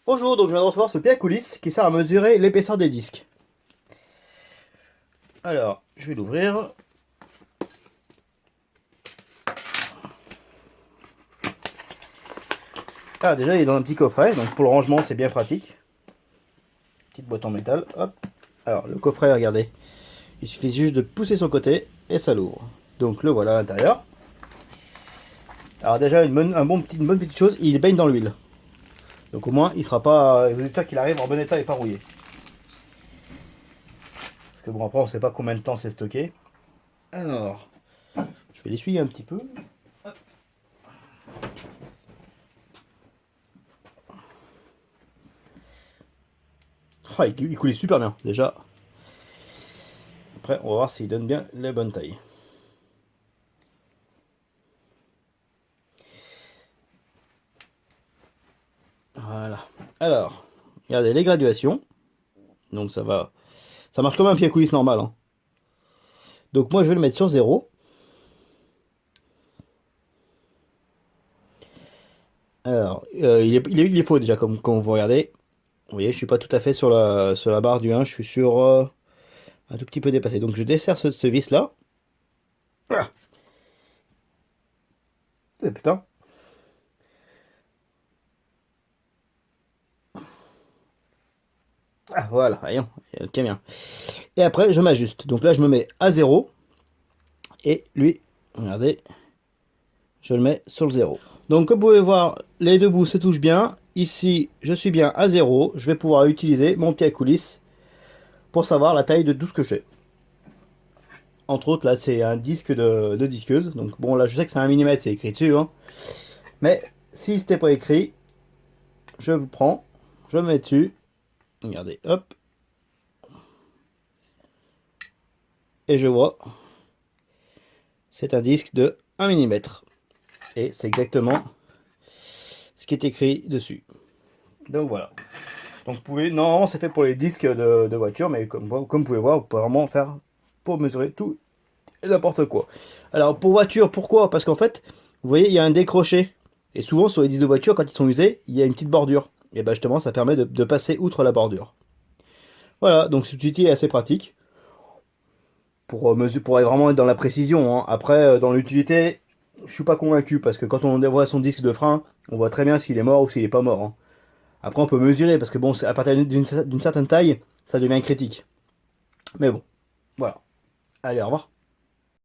Bonjour, donc je viens de recevoir ce pied à coulisses qui sert à mesurer l'épaisseur des disques. Alors, je vais l'ouvrir. Ah, déjà il est dans un petit coffret, donc pour le rangement c'est bien pratique. Petite boîte en métal, hop. Alors le coffret, regardez, il suffit juste de pousser son côté et ça l'ouvre. Donc le voilà à l'intérieur. Alors déjà une bonne petite chose, il baigne dans l'huile. Donc au moins il sera pas, vous êtes sûr qu'il arrive en bon état et pas rouillé. Parce que bon après on sait pas combien de temps c'est stocké. Alors, je vais l'essuyer un petit peu. Ah, il coulait super bien déjà. Après on va voir s'il donne bien les bonnes tailles. Voilà. Alors, regardez les graduations. Donc ça va. Ça marche comme un pied à coulisse normal, hein. Donc moi je vais le mettre sur 0. Alors, il est faux déjà comme vous regardez. Vous voyez, je suis pas tout à fait sur la barre du 1, je suis sur un tout petit peu dépassé. Donc je desserre ce vis là. Ah, putain. Ah voilà, voyons, il tient bien. Et après je m'ajuste. Donc là je me mets à 0. Et lui, regardez, je le mets sur le 0. Donc comme vous pouvez voir, les deux bouts se touchent bien. Ici, je suis bien à 0. Je vais pouvoir utiliser mon pied à coulisse pour savoir la taille de tout ce que je fais. Entre autres, là, c'est un disque de disqueuse. Donc bon, là, je sais que c'est 1 mm, c'est écrit dessus, hein. Mais si c'était pas écrit, je le prends, je le mets dessus. Regardez, hop. Et je vois, c'est un disque de 1 mm. Et c'est exactement ce qui est écrit dessus. Donc voilà. Donc vous pouvez, normalement c'est fait pour les disques de voiture, mais comme vous pouvez voir, vous pouvez vraiment faire pour mesurer tout et n'importe quoi. Alors pour voiture, pourquoi? Parce qu'en fait, vous voyez, il y a un décroché. Et souvent sur les disques de voiture, quand ils sont usés, il y a une petite bordure. Et ben justement, ça permet de passer outre la bordure. Voilà, donc cet outil est assez pratique pour vraiment être dans la précision, hein. Après, dans l'utilité, je suis pas convaincu parce que quand on voit son disque de frein, on voit très bien s'il est mort ou s'il est pas mort, hein. Après, on peut mesurer parce que bon, à partir d'une certaine taille, ça devient critique. Mais bon, voilà. Allez, au revoir.